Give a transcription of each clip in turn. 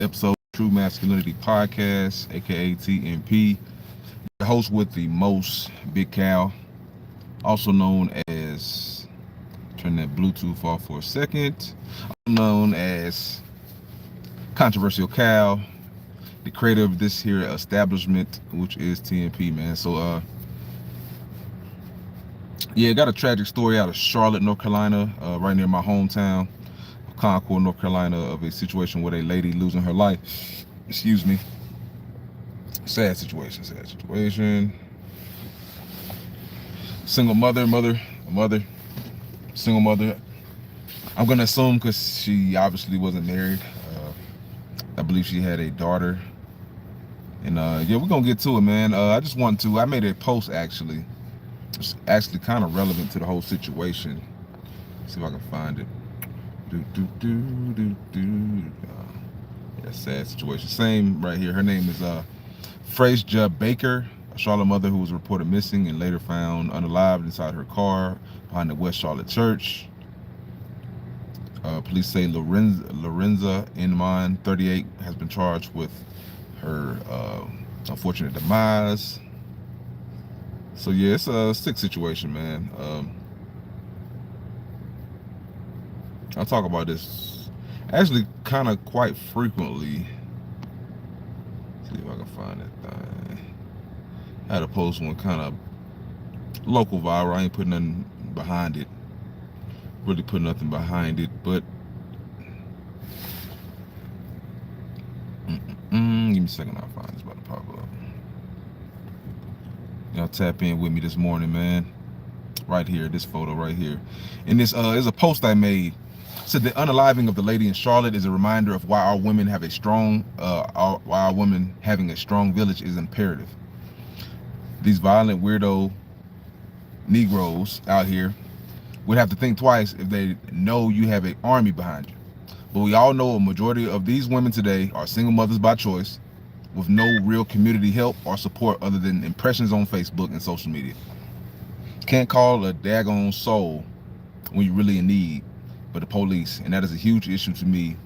episode of True Masculinity Podcast, aka TMP. The host with the most, Big Cal, also known as, turn that Bluetooth off for a second, known as Controversial Cal, the creator of this here establishment, which is TMP, man. So, yeah, got a tragic story out of Charlotte, North Carolina, right near my hometown, Concord, North Carolina, of a situation with a lady losing her life. Excuse me. Sad situation. Single mother, single mother. I'm gonna assume because she obviously wasn't married. I believe she had a daughter. And yeah, we're gonna get to it, man. I made a post actually. It's actually kind of relevant to the whole situation. See if I can find it. Yeah, sad situation. Same right here. Her name is Frazier Baker, a Charlotte mother who was reported missing and later found unalived inside her car behind the West Charlotte Church. Police say Lorenza Inman, 38, has been charged with her unfortunate demise. So yeah, it's a sick situation, man. I talk about this actually kind of quite frequently. See if I can find it. I had to post one kind of local viral. I ain't putting nothing behind it. Really put nothing behind it, but give me a second. I'll find it. It's about to pop up. Y'all tap in with me this morning, man. Right here, this photo right here. And this is a post I made. Said the unaliving of the lady in Charlotte is a reminder of why our women have a strong, why our women having a strong village is imperative. These violent weirdo Negroes out here would have to think twice if they know you have an army behind you. But we all know a majority of these women today are single mothers by choice, with no real community help or support other than impressions on Facebook and social media. Can't call a daggone soul when you're really in need but the police, and that is a huge issue to me.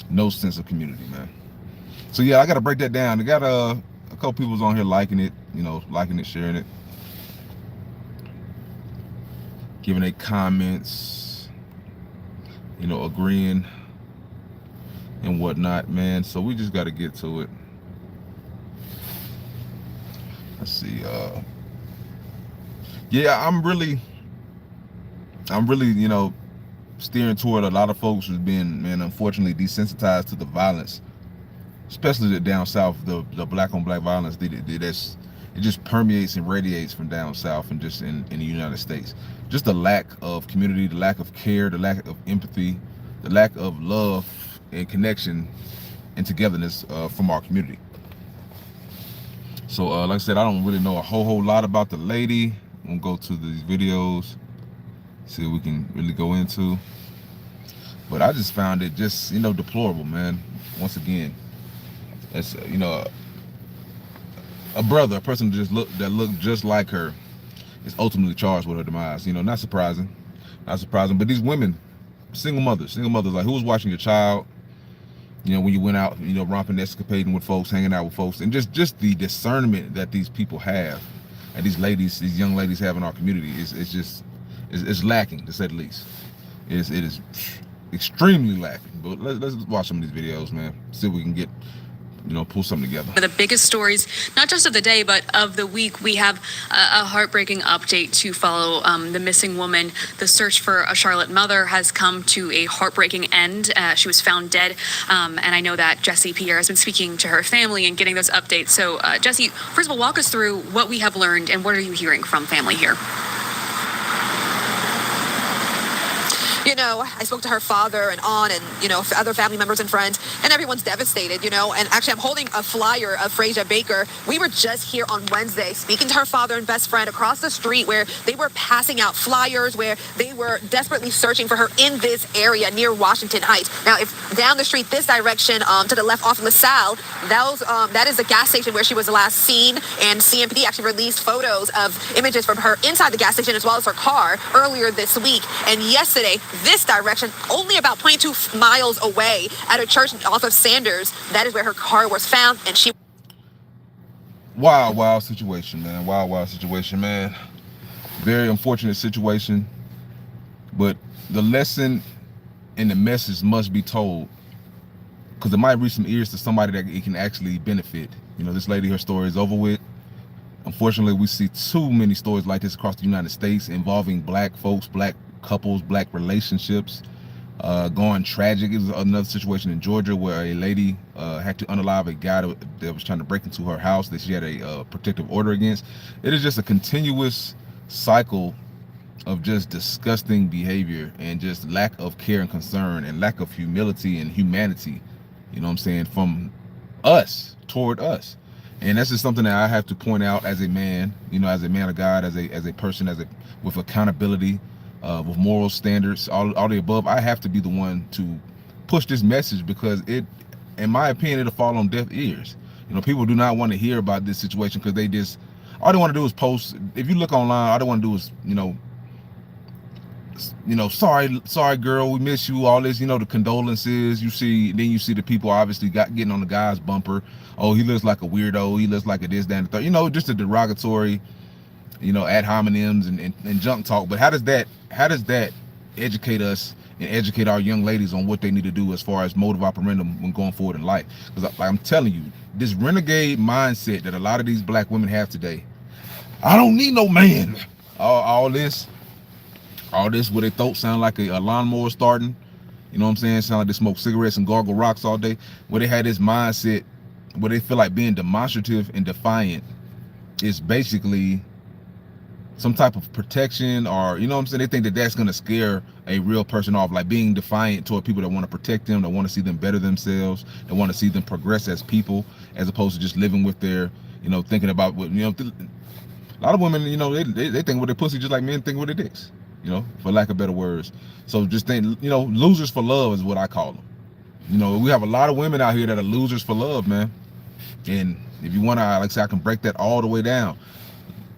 No sense of community, man. So yeah, I gotta break that down. I got a couple people's on here liking it, liking it, sharing it, giving their comments, agreeing and whatnot, man. So we just gotta get to it. Let's see. Yeah, I'm really, steering toward a lot of folks who's been, man, unfortunately desensitized to the violence, especially the down south, the black on black violence. It just permeates and radiates from down south and just in the United States. Just the lack of community, the lack of care, the lack of empathy, the lack of love and connection and togetherness from our community. So like I said, I don't really know a whole lot about the lady. I'm gonna go to these videos, see what we can really go into. But I just found it just, deplorable, man. Once again, it's, a person that looked just like her is ultimately charged with her demise. Not surprising. But these women, single mothers, like, who was watching your child, when you went out, romping, escapading with folks, hanging out with folks, and just the discernment that these people have, and these young ladies have in our community is lacking, to say the least. It is extremely lacking. But let's watch some of these videos, man. See if we can get, pull something together. One of the biggest stories, not just of the day, but of the week, we have a heartbreaking update to follow. The missing woman, the search for a Charlotte mother has come to a heartbreaking end. She was found dead, and I know that Jesse Pierre has been speaking to her family and getting those updates. So, Jesse, first of all, walk us through what we have learned and what are you hearing from family here? I spoke to her father and aunt and, other family members and friends, and everyone's devastated, and actually I'm holding a flyer of Frazier Baker. We were just here on Wednesday speaking to her father and best friend across the street where they were passing out flyers, where they were desperately searching for her in this area near Washington Heights. Now, if down the street this direction to the left off LaSalle, that is the gas station where she was last seen, and CMPD actually released photos of images from her inside the gas station as well as her car earlier this week. And yesterday, this direction, only about 0.2 miles away at a church off of Sanders. That is where her car was found, and she... Wild situation, man. Wild situation, man. Very unfortunate situation. But the lesson and the message must be told, because it might reach some ears to somebody that it can actually benefit. You know, this lady, her story is over with. Unfortunately, we see too many stories like this across the United States involving black folks, black couples, black relationships going tragic. It was another situation in Georgia where a lady had to unalive a guy that was trying to break into her house that she had a protective order against. It is just a continuous cycle of just disgusting behavior and just lack of care and concern and lack of humility and humanity, you know what I'm saying, from us toward us. And that's just something that I have to point out as a man, you know, as a man of God, as a person, with accountability, with moral standards, all the above. I have to be the one to push this message, because it, in my opinion, it'll fall on deaf ears. You know, people do not want to hear about this situation because all they want to do is post. If you look online, all they want to do is, you know, sorry girl, we miss you, all this, you know, the condolences. You see the people obviously getting on the guy's bumper. Oh, he looks like a weirdo, he looks like a this, that, and the third. You know, just a derogatory, you know, ad hominems and junk talk. But how does that educate us and educate our young ladies on what they need to do as far as modus operandi when going forward in life? Because I'm telling you, this renegade mindset that a lot of these black women have today, I don't need no man. All this where their throat sound like a lawnmower starting, you know what I'm saying? Sound like they smoke cigarettes and gargle rocks all day. Where they had this mindset where they feel like being demonstrative and defiant is basically some type of protection, or, you know what I'm saying? They think that that's going to scare a real person off, like being defiant toward people that want to protect them, that want to see them better themselves, that want to see them progress as people, as opposed to just living with their, you know, thinking about what, you know, a lot of women, you know, they think with their pussy just like men think with their dicks, you know, for lack of better words. So just think, you know, losers for love is what I call them. You know, we have a lot of women out here that are losers for love, man. And if you want to, like I say, I can break that all the way down.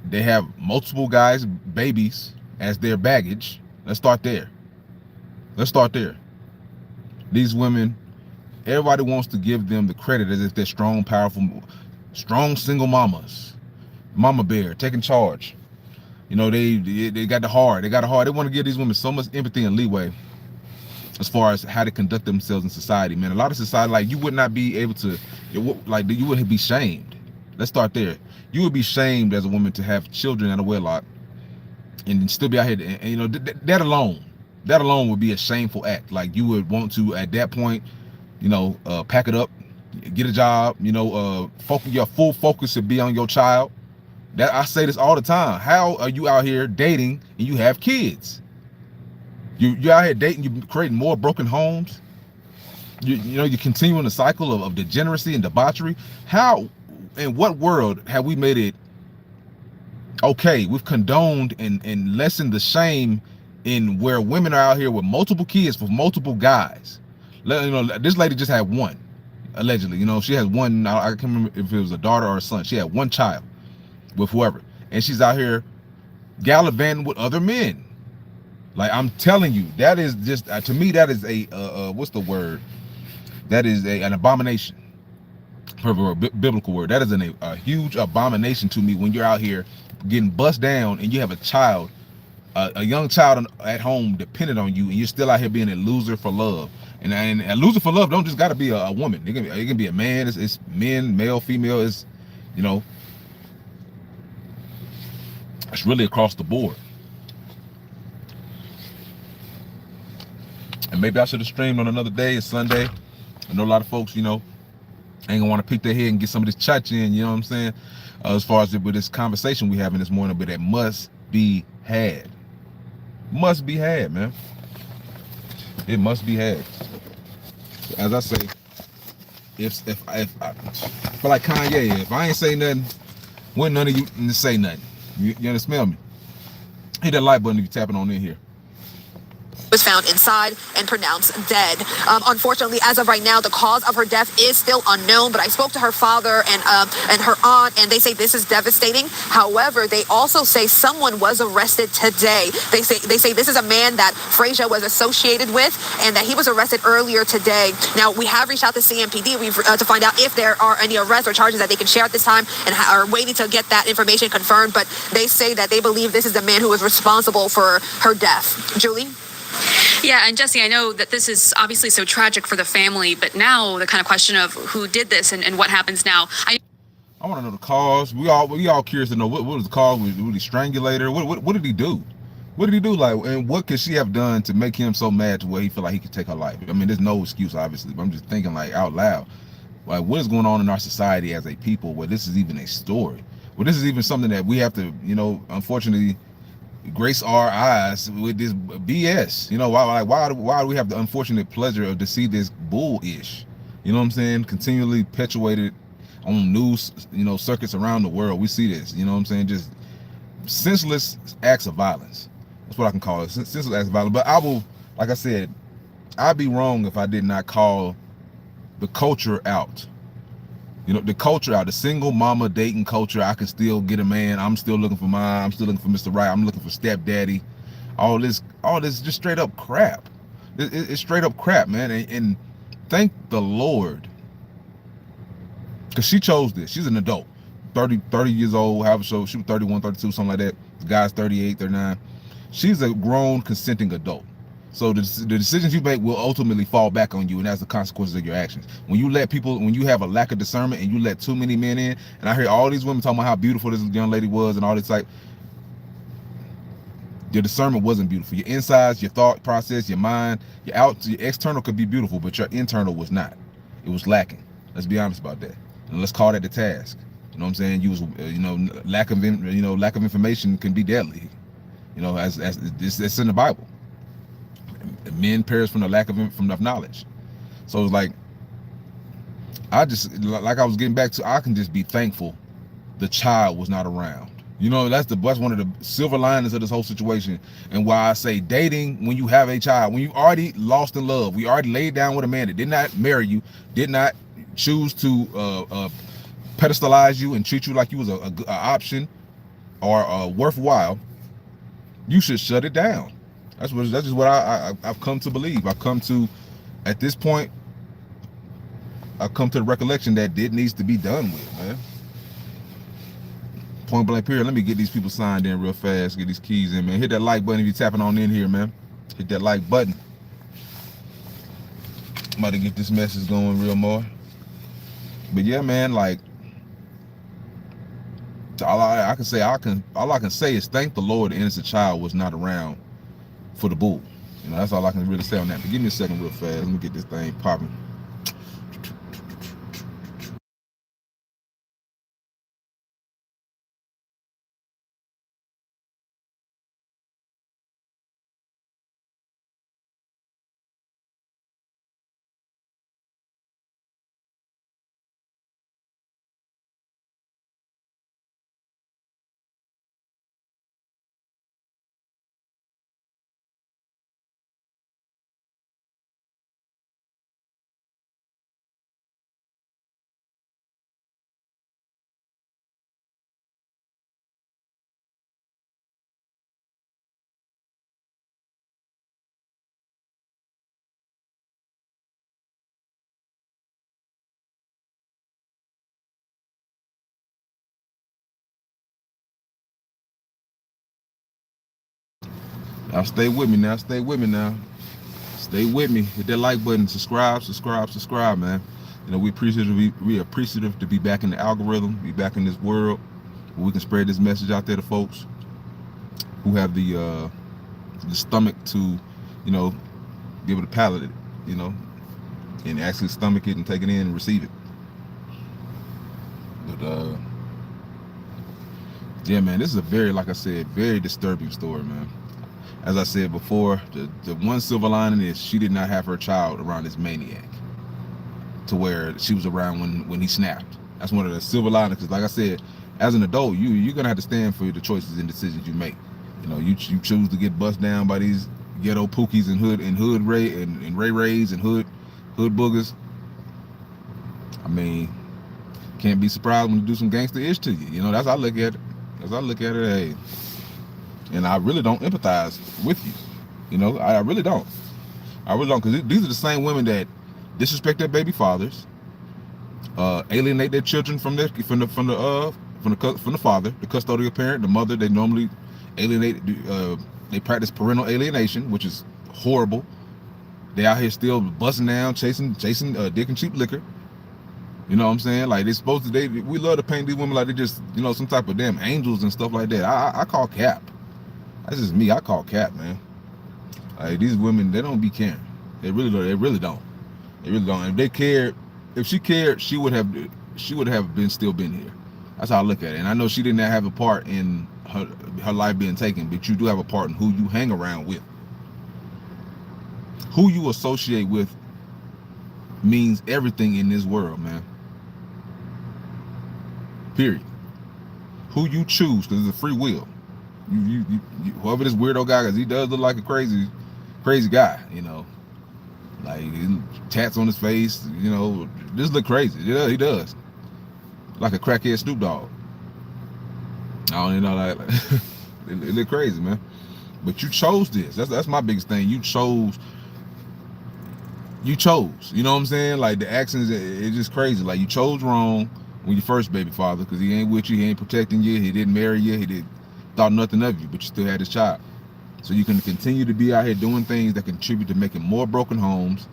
They have multiple guys, babies, as their baggage. Let's start there. These women, everybody wants to give them the credit as if they're strong, powerful, strong single mamas. Mama bear, taking charge. You know, they got the heart. They want to give these women so much empathy and leeway as far as how to conduct themselves in society, man. A lot of society, like, you would not be able to, you would be shamed. Let's start there. You would be shamed as a woman to have children at a wedlock and still be out here. And you know, that alone would be a shameful act. Like, you would want to, at that point, you know, pack it up, get a job, you know, your full focus should be on your child. That, I say this all the time. How are you out here dating and you have kids? You're out here dating, you're creating more broken homes. You know, you're continuing the cycle of degeneracy and debauchery. How, in what world have we made it okay? We've condoned and lessened the shame in where women are out here with multiple kids for multiple guys. You know, this lady just had one, allegedly. You know, she has one. I can't remember if it was a daughter or a son. She had one child with whoever, and she's out here gallivanting with other men. Like, I'm telling you, that is just to me, that is a what's the word? That is an abomination. For a biblical word, that is a huge abomination to me when you're out here getting bust down and you have a child, a young child at home dependent on you, and you're still out here being a loser for love. And a loser for love don't just got to be a woman. It can be a man. It's men, male, female. It's, you know, it's really across the board. And maybe I should have streamed on another day. It's Sunday. I know a lot of folks, you know, ain't gonna want to peek their head and get some of this church in, you know what I'm saying? As far as with this conversation we having this morning, but it must be had. Must be had, man. It must be had. As I say, if I feel like Kanye, if I ain't say nothing, when none of you say nothing. You understand me? Hit that like button if you're tapping on in here. was found inside and pronounced dead. Unfortunately, as of right now, the cause of her death is still unknown, but I spoke to her father and her aunt, and they say this is devastating. However, they also say someone was arrested today. They say this is a man that Frazier was associated with, and that he was arrested earlier today. Now, we have reached out to CMPD to find out if there are any arrests or charges that they can share at this time, and are waiting to get that information confirmed. But they say that they believe this is the man who was responsible for her death. Julie? Yeah, and Jesse, I know that this is obviously so tragic for the family, but now the kind of question of who did this and what happens now. I want to know the cause. We all curious to know what was the cause. Was he strangulator? What did he do? What did he do? Like, and what could she have done to make him so mad to where he feel like he could take her life? I mean, there's no excuse, obviously, but I'm just thinking like out loud, like what is going on in our society as a people where this is even a story? Well, this is even something that we have to, unfortunately, grace our eyes with this BS. Why do we have the unfortunate pleasure of to see this bullish? You know what I'm saying? Continually perpetuated on news, circuits around the world. We see this. You know what I'm saying? Just senseless acts of violence. That's what I can call it. Senseless acts of violence. But I will, like I said, I'd be wrong if I did not call the culture out. The culture out, the single mama dating culture. I can still get a man. I'm still looking for mine. I'm still looking for Mr. Right. I'm looking for stepdaddy. All this just straight up crap. It's straight up crap, man. And thank the Lord, because she chose this. She's an adult, 30 years old, however, so she was 31, 32, something like that. The guy's 38, 39. She's a grown, consenting adult. So the decisions you make will ultimately fall back on you, and that's the consequences of your actions. When you have a lack of discernment and you let too many men in, and I hear all these women talking about how beautiful this young lady was and all this, like, your discernment wasn't beautiful. Your insides, your thought process, your mind, your external could be beautiful, but your internal was not. It was lacking. Let's be honest about that, and let's call that the task. You know what I'm saying? Lack of information can be deadly. As it's in the Bible. Men perish from the lack of knowledge. So it's like, I was getting back to, I can just be thankful the child was not around. That's one of the silver linings of this whole situation, and why I say dating when you have a child, when you already lost in love, we already laid down with a man that did not marry you, did not choose to pedestalize you and treat you like you was a option or worthwhile, you should shut it down. That's just what I've come to believe. At this point, I've come to the recollection that it needs to be done with, man. Point blank period. Let me get these people signed in real fast, get these keys in, man. Hit that like button if you're tapping on in here, man. Hit that like button. I'm about to get this message going real more. But yeah, man, like, all I can say is thank the Lord the innocent child was not around for the bull. That's all I can really say on that. But give me a second real fast. Let me get this thing popping. Now stay with me now. Stay with me. Hit that like button. Subscribe, man. We appreciative to be back in the algorithm, be back in this world where we can spread this message out there to folks who have the stomach to, be able to palate it, and actually stomach it and take it in and receive it. But yeah, man, this is a like I said, very disturbing story, man. As I said before, the one silver lining is she did not have her child around this maniac to where she was around when he snapped. That's one of the silver linings, because like I said, as an adult, you're gonna have to stand for the choices and decisions you make. You choose to get bust down by these ghetto pookies and hood ray and ray rays and hood boogers. I mean, can't be surprised when you do some gangster ish to you. You know, that's how I look at it. Hey, and I really don't empathize with you. You know, I really don't. Because these are the same women that disrespect their baby fathers, alienate their children from the father, the custodial parent, the mother. They normally alienate. They practice parental alienation, which is horrible. They out here still busting down, chasing dick and cheap liquor. You know what I'm saying? Like they're supposed to. We love to paint these women like they just, some type of damn angels and stuff like that. I call cap. That's just me. I call cap, man. Like these women, they don't be caring. They really don't. If they cared, if she cared, she would have still been here. That's how I look at it. And I know she didn't have a part in her life being taken, but you do have a part in who you hang around with. Who you associate with means everything in this world, man. Period. Who you choose, because it's a free will. You whoever this weirdo guy, because he does look like a crazy guy, like tats on his face, just look crazy. Yeah, he does, like a crackhead Snoop Dogg. I don't even know, like it look crazy, man. But you chose this. That's my biggest thing. You chose. You know what I'm saying? Like the actions, it's just crazy. Like you chose wrong when your first baby father, because he ain't with you, he ain't protecting you, he didn't marry you, thought nothing of you, but you still had this child. So you can continue to be out here doing things that contribute to making more broken homes.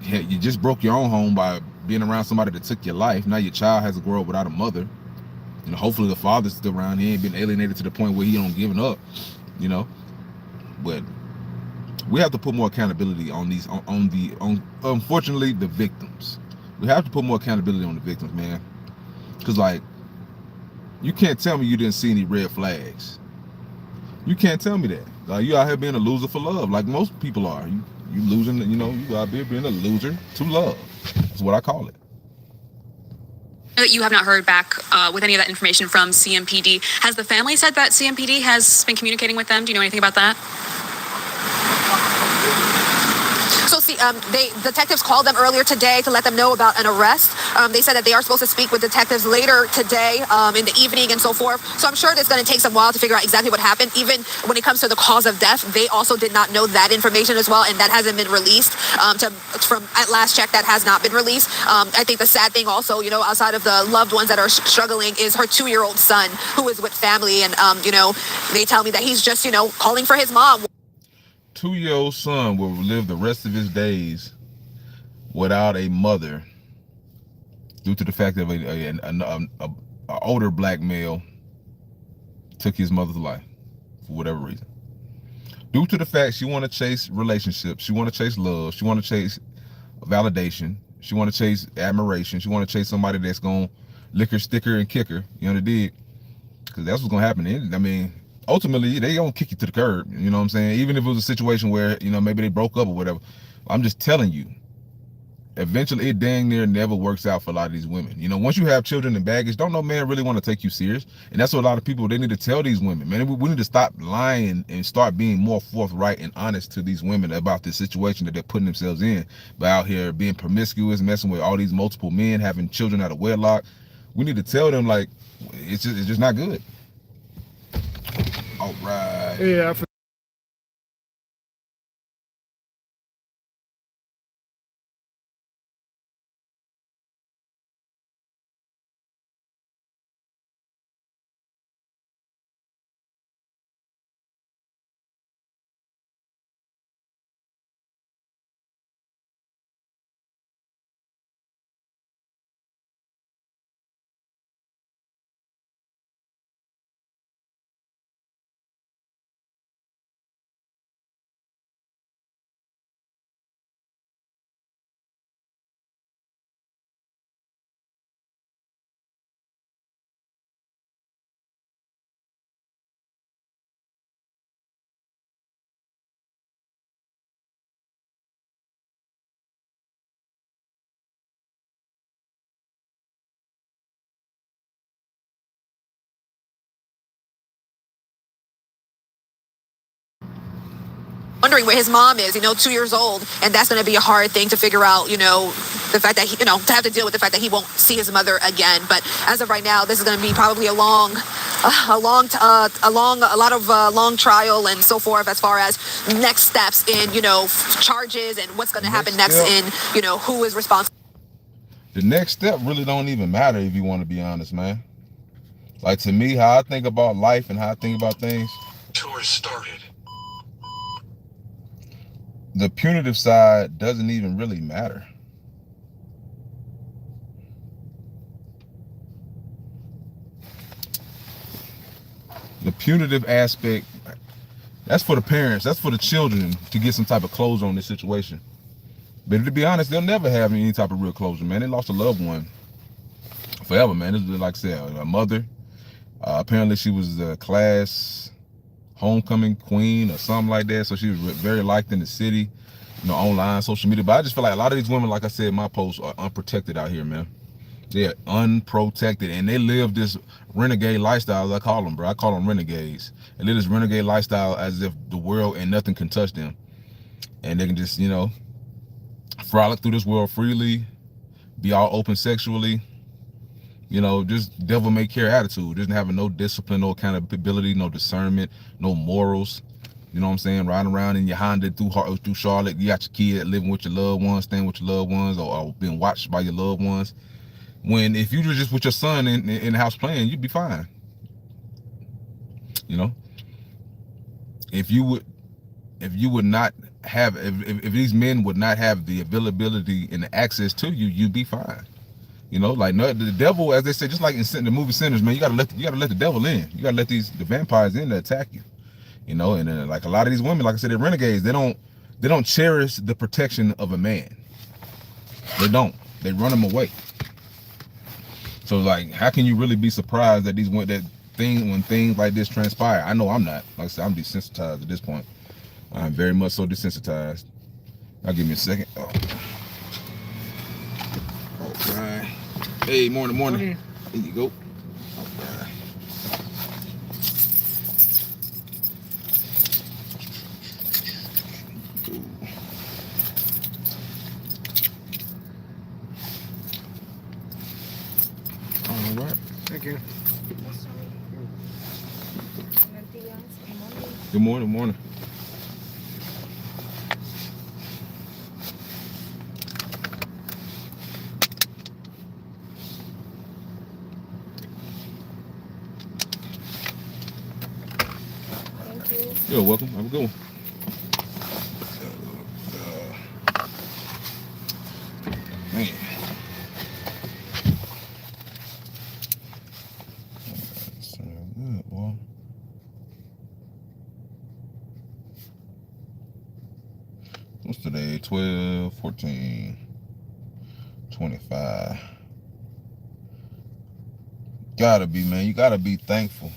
You just broke your own home by being around somebody that took your life. Now your child has to grow up without a mother. Hopefully the father's still around. He ain't been alienated to the point where he don't give it up. But we have to put more accountability on unfortunately the victims. We have to put more accountability on the victims, man. Because like, you can't tell me you didn't see any red flags. You can't tell me that. Like, you out here being a loser for love, like most people are. You losing, you out here being a loser to love. That's what I call it. You have not heard back with any of that information from CMPD. Has the family said that CMPD has been communicating with them? Do you know anything about that? So detectives called them earlier today to let them know about an arrest. They said that they are supposed to speak with detectives later today in the evening and so forth. So I'm sure it's going to take some while to figure out exactly what happened. Even when it comes to the cause of death, they also did not know that information as well, and that hasn't been released. From at last check, that has not been released. I think the sad thing also, outside of the loved ones that are struggling, is her 2-year-old son who is with family, and they tell me that he's just calling for his mom. 2-year-old son will live the rest of his days without a mother due to the fact that an older black male took his mother's life for whatever reason. Due to the fact she want to chase relationships, she want to chase love, she want to chase validation, she want to chase admiration, she want to chase somebody that's going to lick her, stick her, and kick her. You know what I did? Because that's what's going to happen. I mean, ultimately, they going to kick you to the curb. You know what I'm saying? Even if it was a situation where, maybe they broke up or whatever. I'm just telling you, eventually it dang near never works out for a lot of these women. Once you have children and baggage, don't no man really want to take you serious. And that's what a lot of people, they need to tell these women, man, we need to stop lying and start being more forthright and honest to these women about this situation that they're putting themselves in by out here being promiscuous, messing with all these multiple men, having children out of wedlock. We need to tell them, like, it's just not good. All right. Yeah. wondering where his mom is, 2 years old. And that's going to be a hard thing to figure out, the fact that to have to deal with the fact that he won't see his mother again. But as of right now, this is going to be probably a lot of long trial and so forth, as far as next steps in, charges and what's going to happen next in, who is responsible. The next step really don't even matter, if you want to be honest, man. Like, to me, how I think about life and how I think about things. Tour started. The punitive side doesn't even really matter. The punitive aspect, that's for the parents, that's for the children to get some type of closure on this situation. But to be honest, they'll never have any type of real closure, man. They lost a loved one forever, man. This is, like I said, a mother. Apparently she was the class homecoming queen or something like that. So she was very liked in the city, online, social media. But I just feel like a lot of these women, like I said in my post, are unprotected out here, man. They're unprotected, and they live this renegade lifestyle, as I call them, bro. I call them renegades. They live this renegade lifestyle as if the world and nothing can touch them. And they can just, frolic through this world freely, be all open sexually, just devil may care attitude, just having no discipline, no accountability, no discernment, no morals. You know what I'm saying? Riding around in your Honda through Charlotte, you got your kid living with your loved ones, staying with your loved ones, or being watched by your loved ones. When if you were just with your son in the house playing, you'd be fine. If you would not have, if these men would not have the availability and the access to you, you'd be fine. Like, no, the devil, as they say, just like in the movie Sinners, man, you gotta let the devil in. You gotta let the vampires in to attack you. And then, like, a lot of these women, like I said, they're renegades. They don't cherish the protection of a man. They don't. They run them away. So, like, how can you really be surprised that when things like this transpire? I know I'm not. Like I said, I'm desensitized at this point. I'm very much so desensitized. Now, give me a second. Oh, right. Hey, morning. There you go. All right. All right. Thank you. Good morning. You're welcome. Have a good one. Man. Good, boy. What's today? 12, 14, 25. Gotta be, man. You gotta be thankful.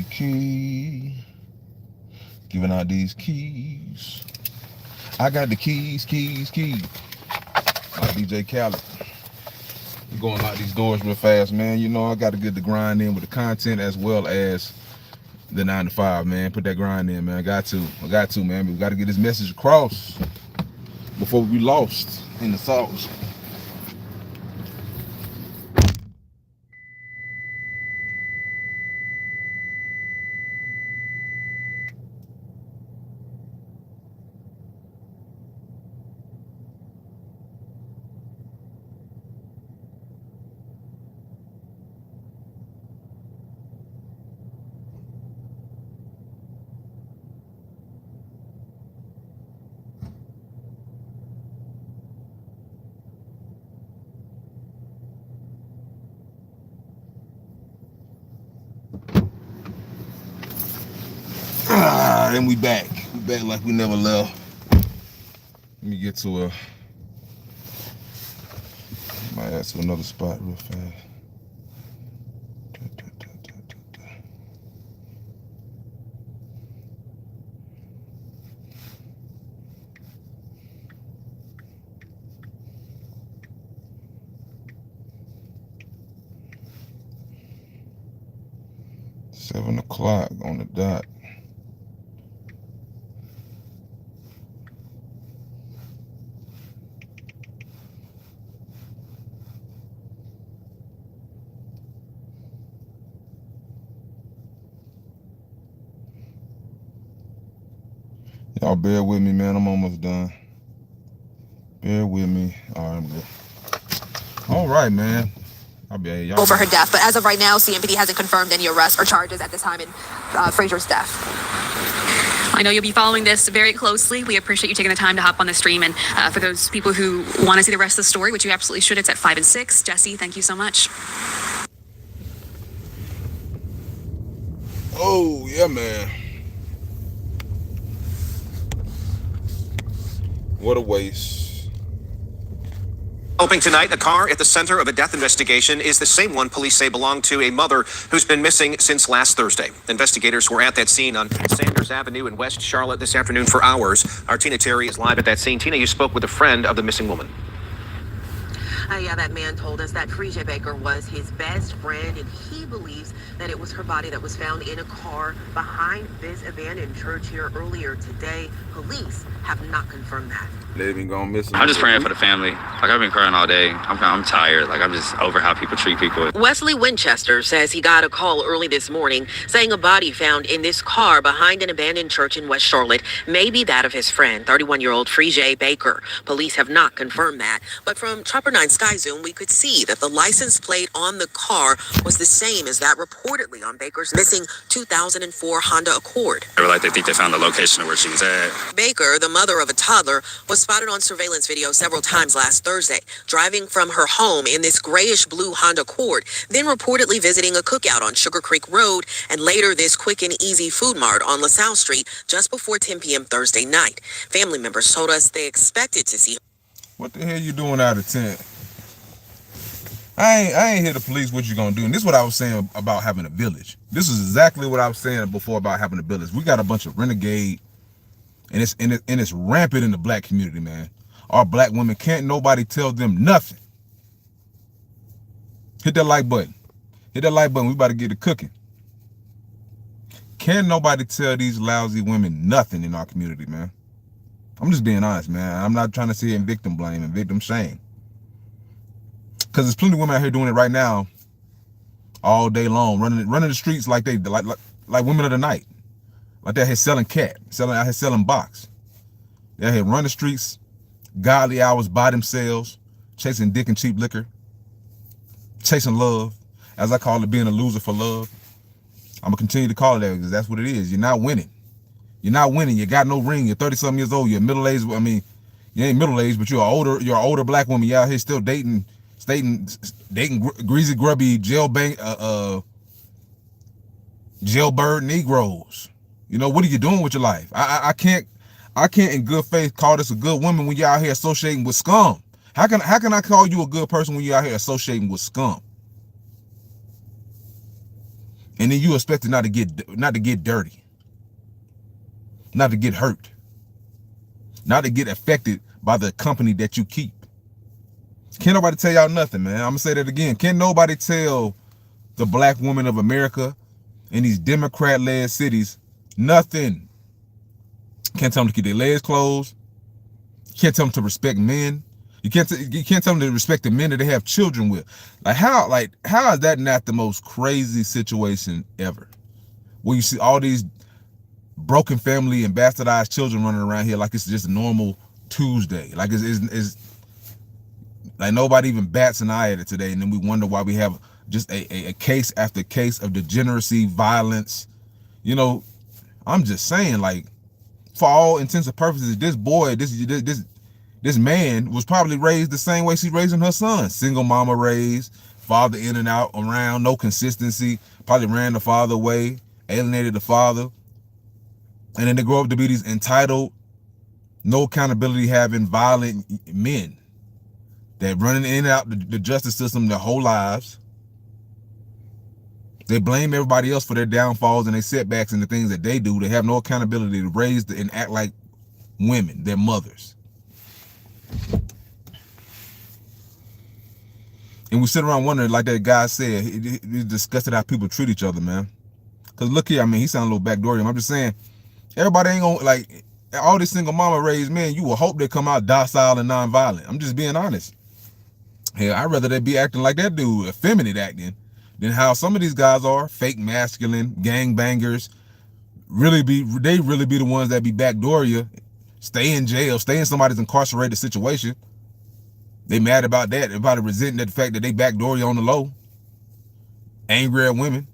Key. Giving out these keys. I got the keys. Like DJ Khaled. We're going out these doors real fast, man. I got to get the grind in with the content as well as the 9 to 5, man. Put that grind in, man. I got to, man. We got to get this message across before we be lost in the sauce. And we back. We back like we never left. Let me get to might add to another spot real fast. 7 o'clock on the dot. Y'all bear with me, man. I'm almost done. Bear with me. All right, I'm good. All right, man. I'll be y'all. Over her death, but as of right now, CMPD hasn't confirmed any arrests or charges at this time in Fraser's death. I know you'll be following this very closely. We appreciate you taking the time to hop on the stream. And for those people who want to see the rest of the story, which you absolutely should, it's at 5 and 6. Jesse, thank you so much. Oh, yeah, man. What a waste. Opening tonight, a car at the center of a death investigation is the same one police say belonged to a mother who's been missing since last Thursday. Investigators were at that scene on Sanders Avenue in West Charlotte this afternoon for hours. Our Tina Terry is live at that scene. Tina, you spoke with a friend of the missing woman. Yeah, that man told us that Freja Baker was his best friend, and he believes that it was her body that was found in a car behind this abandoned church here earlier today. Police have not confirmed that. They've been gone missing. I'm just praying for the family. Like, I've been crying all day. I'm tired. Like, I'm just over how people treat people. Wesley Winchester says he got a call early this morning saying a body found in this car behind an abandoned church in West Charlotte may be that of his friend, 31-year-old Freja Baker. Police have not confirmed that, but from Chopper 9 Sky Zoom, we could see that the license plate on the car was the same as that reportedly on Baker's missing 2004 Honda Accord. They think they found the location of where she was at. Baker, the mother of a toddler, was spotted on surveillance video several times last Thursday, driving from her home in this grayish-blue Honda Accord, then reportedly visiting a cookout on Sugar Creek Road, and later this quick and easy food mart on LaSalle Street just before 10 p.m. Thursday night. Family members told us they expected to see her. What the hell you doing out of 10? I ain't here to police what you gonna do. And this is what I was saying about having a village. This is exactly what I was saying before about having a village. We got a bunch of renegade, and it's rampant in the black community, man. Our black women, can't nobody tell them nothing. Hit that like button. Hit that like button. We about to get it cooking. Can't nobody tell these lousy women nothing in our community, man. I'm just being honest, man. I'm not trying to sit in victim blame and victim shame. Because there's plenty of women out here doing it right now, all day long, running the streets like they like women of the night, like they're here selling cat, out here selling box. They're here running the streets, godly hours by themselves, chasing dick and cheap liquor, chasing love, as I call it, being a loser for love. I'm gonna continue to call it that because that's what it is. You're not winning. You're not winning. You got no ring. You're 30-something years old. You're middle-aged. I mean, you ain't middle-aged, but you're an older black woman. You out here still dating greasy, grubby, jailbird Negroes. You know, what are you doing with your life? I can't in good faith call this a good woman when you're out here associating with scum. How can I call you a good person when you're out here associating with scum? And then you expect it not to get dirty, not to get hurt, not to get affected by the company that you keep. Can't nobody tell y'all nothing, man. I'm gonna say that again. Can't nobody tell the black woman of America in these Democrat-led cities nothing. Can't tell them to keep their legs closed. Can't tell them to respect men. You can't tell them to respect the men that they have children with. How is that not the most crazy situation ever? Where you see all these broken family and bastardized children running around here like it's just a normal Tuesday. Like it's like nobody even bats an eye at it today, and then we wonder why we have just a case after case of degeneracy, violence. You know, I'm just saying, like, for all intents and purposes, this boy, this man was probably raised the same way she's raising her son. Single mama raised, father in and out, around, no consistency, probably ran the father away, alienated the father. And then they grow up to be these entitled, no accountability having, violent men. They're running in and out the justice system their whole lives. They blame everybody else for their downfalls and their setbacks and the things that they do. They have no accountability to raise and act like women, their mothers. And we sit around wondering, like that guy said, he disgusted how people treat each other, man. Cause look here, I mean, he sound a little backdoor. I'm just saying, everybody ain't gonna like all these single mama raised men. You will hope they come out docile and non-violent. I'm just being honest. Hell, I'd rather they be acting like that dude, effeminate acting, than how some of these guys are, fake masculine, gangbangers. They really be the ones that be backdoor you, stay in jail, stay in somebody's incarcerated situation. They mad about that. They're probably resenting the fact that they backdoor you on the low. Angry at women.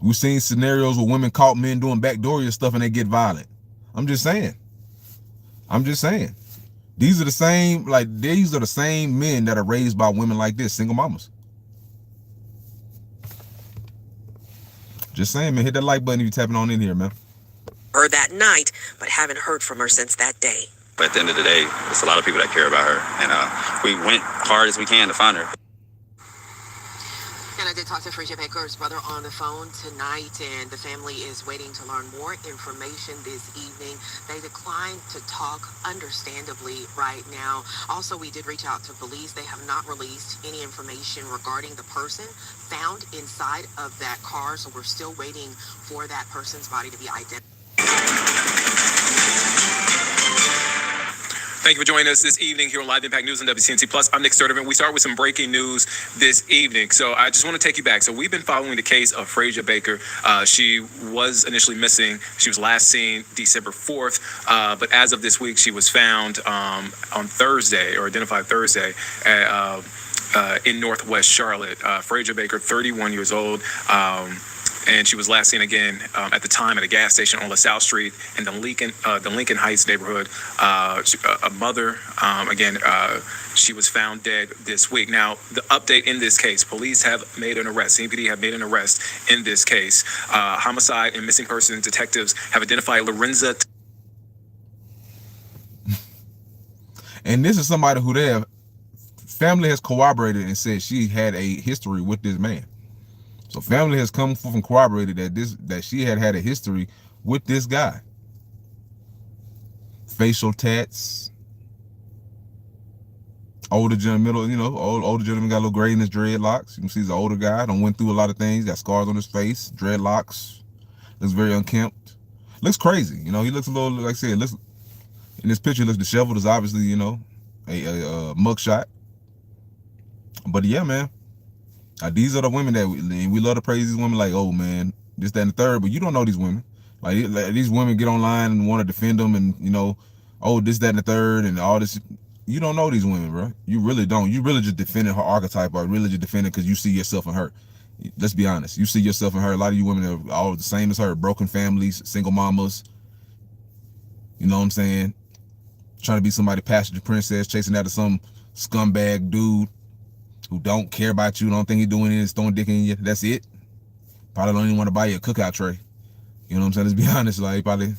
We've seen scenarios where women caught men doing backdoor you stuff and they get violent. I'm just saying. These are the same men that are raised by women like this, single mamas. Just saying, man, hit that like button if you're tapping on in here, man. Her that night, but haven't heard from her since that day. But at the end of the day, there's a lot of people that care about her, and we went hard as we can to find her. And I did talk to Freesia Baker's brother on the phone tonight, and the family is waiting to learn more information this evening. They declined to talk, understandably, right now. Also, we did reach out to police. They have not released any information regarding the person found inside of that car, so we're still waiting for that person's body to be identified. Thank you for joining us this evening here on Live Impact News on WCNC Plus. I'm Nick Sturdivant. We start with some breaking news this evening. So I just want to take you back. So we've been following the case of Freesia Baker. She was initially missing. She was last seen December 4th. But as of this week, she was found on Thursday, or identified Thursday, in Northwest Charlotte. Freesia Baker, 31 years old. And she was last seen again at the time at a gas station on LaSalle Street in the Lincoln Heights neighborhood. A mother, she was found dead this week. Now, the update in this case, police have made an arrest. CPD have made an arrest in this case. Homicide and missing persons detectives have identified Lorenza. And this is somebody who their family has corroborated and said she had a history with this man. So family has come forth and corroborated that she had a history with this guy. Facial tats. Older gentleman, older gentleman got a little gray in his dreadlocks. You can see he's an older guy. Done went through a lot of things. Got scars on his face, dreadlocks. Looks very unkempt. Looks crazy. He looks a little, like I said, looks in this picture, he looks disheveled. Is obviously, a mugshot. But yeah, man. These are the women that we love to praise these women like, oh man, this, that, and the third, but you don't know these women. Like these women get online and want to defend them and, oh, this, that, and the third and all this. You don't know these women, bro. You really don't. You really just defending her archetype or really just defending because you see yourself in her. Let's be honest. You see yourself in her. A lot of you women are all the same as her. Broken families, single mamas. You know what I'm saying? Trying to be somebody passenger princess, chasing after some scumbag dude who don't care about you, don't think he's doing anything, throwing dick in you. That's it. Probably don't even want to buy you a cookout tray. You know what I'm saying? Let's be honest. Like, probably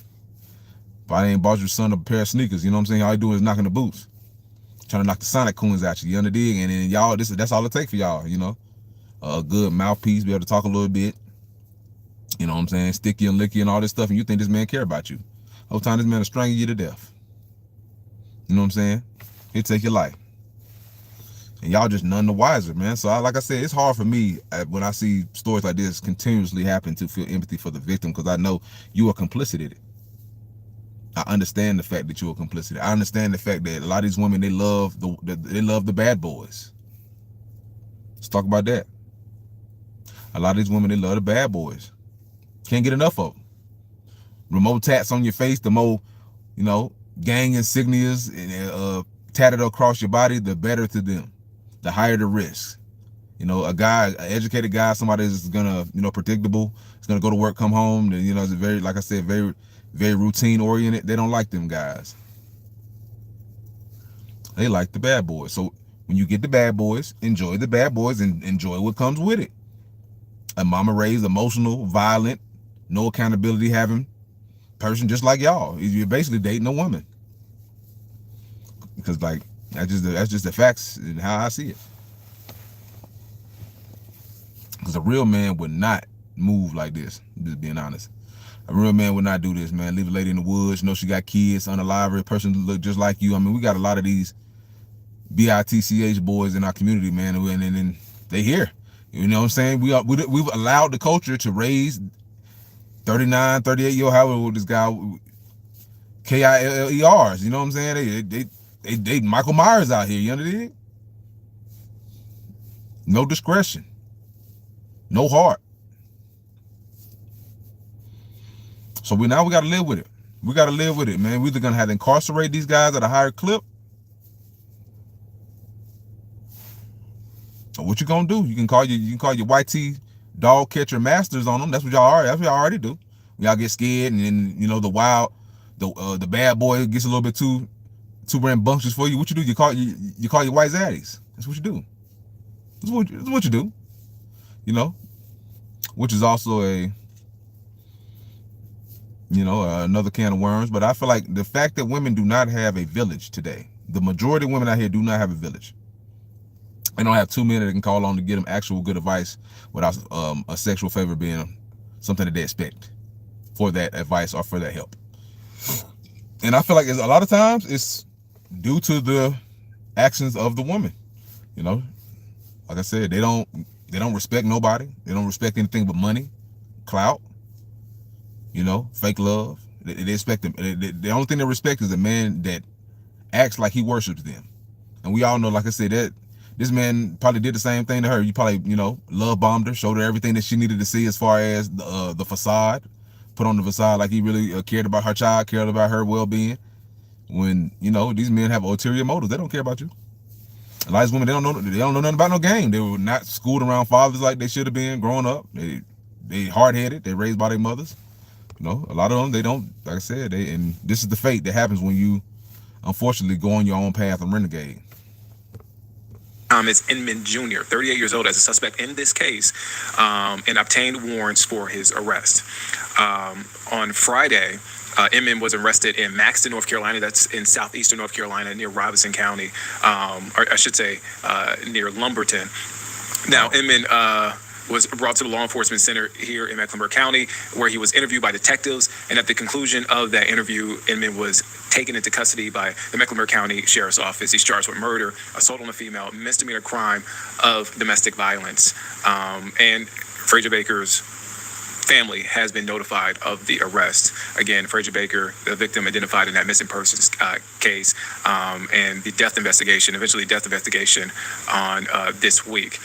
ain't bought your son a pair of sneakers. You know what I'm saying? All you do is knocking the boots. Trying to knock the Sonic coons out you. You under dig? And then y'all, that's all it takes for y'all, A good mouthpiece, be able to talk a little bit. You know what I'm saying? Sticky and licky and all this stuff, and you think this man care about you. Whole time this man will strangle you to death. You know what I'm saying? He'll take your life. And y'all just none the wiser, man. So like I said, it's hard for me when I see stories like this continuously happen to feel empathy for the victim, because I know you are complicit in it. I understand the fact that you are complicit. I understand the fact that a lot of these women, they love the bad boys. Let's talk about that. A lot of these women, they love the bad boys. Can't get enough of them. The more tats on your face, the more, gang insignias and tatted across your body, the better to them. The higher the risk. A guy, an educated guy, somebody that's gonna, predictable, is gonna go to work, come home, and is very, like I said, very, very routine oriented. They don't like them guys. They like the bad boys. So when you get the bad boys, enjoy the bad boys and enjoy what comes with it. A mama raised, emotional, violent, no accountability having person just like y'all. You're basically dating a woman. Because that's just the facts and how I see it. Because a real man would not move like this, just being honest. A real man would not do this, man. Leave a lady in the woods, she got kids, unalived, person look just like you. I mean, we got a lot of these BITCH boys in our community, man, and they here. You know what I'm saying? We've allowed the culture to raise 39, 38-year-old, however old this guy, KILLERs. You know what I'm saying? They Michael Myers out here. You understand? No discretion, no heart. So we got to live with it. We got to live with it, man. We're either gonna have to incarcerate these guys at a higher clip. So what you gonna do? You can call your YT dog catcher masters on them. That's what y'all are. That's what y'all already do. Y'all get scared, and then the bad boy gets a little bit too rambunctious for you. What you do? You call your white zaddies. That's what you do. That's what you do. You know, which is also another can of worms. But I feel like the fact that women do not have a village today, the majority of women out here do not have a village. They don't have 2 men that can call on to get them actual good advice without a sexual favor being something that they expect for that advice or for that help. And I feel like a lot of times it's due to the actions of the woman. You know, like I said, they don't respect nobody. They don't respect anything but money, clout, fake love. They expect them. The only thing they respect is a man that acts like he worships them. And we all know, like I said, that this man probably did the same thing to her. You probably, love bombed her, showed her everything that she needed to see as far as the facade, put on the facade like he really cared about her child, cared about her well-being. When, these men have ulterior motives. They don't care about you. A lot of these women, they don't know nothing about no game. They were not schooled around fathers like they should have been growing up. They hard-headed. They raised by their mothers. A lot of them, they don't, like I said, and this is the fate that happens when you, unfortunately, go on your own path and renegade. Thomas Inman Jr., 38 years old, as a suspect in this case, and obtained warrants for his arrest. On Friday, Inman was arrested in Maxton, North Carolina. That's in southeastern North Carolina, near Robinson County, or I should say near Lumberton. Now, Inman was brought to the law enforcement center here in Mecklenburg County, where he was interviewed by detectives. And at the conclusion of that interview, Inman was taken into custody by the Mecklenburg County Sheriff's Office. He's charged with murder, assault on a female, misdemeanor crime of domestic violence. And Frazier Baker's family has been notified of the arrest. Again, Frazier Baker, the victim identified in that missing persons case, and the death investigation on this week.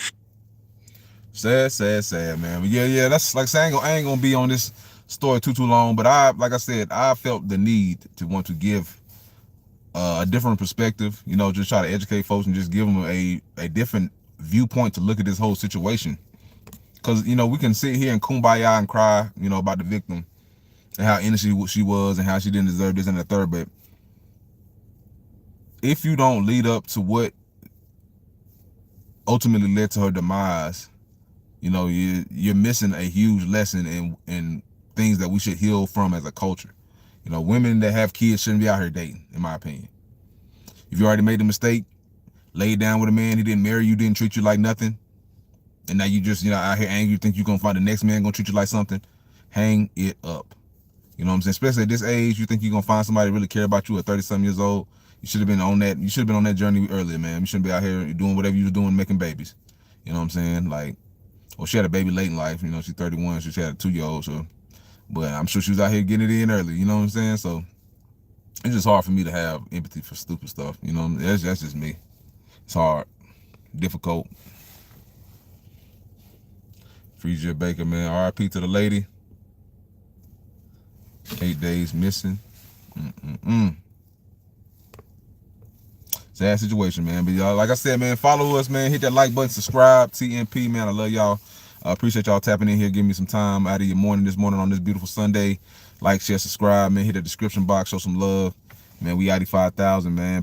Sad, man. But yeah, that's like saying I ain't gonna be on this story too long, but like I said, I felt the need to want to give a different perspective, just try to educate folks and just give them a different viewpoint to look at this whole situation. Because, we can sit here and kumbaya and cry, about the victim and how innocent she was and how she didn't deserve this and the third, but if you don't lead up to what ultimately led to her demise, you're missing a huge lesson in things that we should heal from as a culture. Women that have kids shouldn't be out here dating, in my opinion. If you already made the mistake, laid down with a man, he didn't marry you, didn't treat you like nothing, and now you just, out here angry, you think you're gonna find the next man gonna treat you like something, hang it up. You know what I'm saying? Especially at this age, you think you're gonna find somebody that really care about you at 30-something years old. You should have been on that journey earlier, man. You shouldn't be out here doing whatever you was doing, making babies. You know what I'm saying? Like, well, she had a baby late in life. She's 31. She had a 2-year-old. So, but I'm sure she was out here getting it in early. You know what I'm saying? So it's just hard for me to have empathy for stupid stuff. That's just me. It's hard, difficult. Frazier Baker, man. R.I.P. to the lady. 8 days missing. Sad situation, man. But y'all, like I said, man, follow us, man. Hit that like button, subscribe. TNP, man. I love y'all. I appreciate y'all tapping in here, giving me some time out of your morning this morning on this beautiful Sunday. Like, share, subscribe, man. Hit the description box, show some love. Man, we 85,000, man.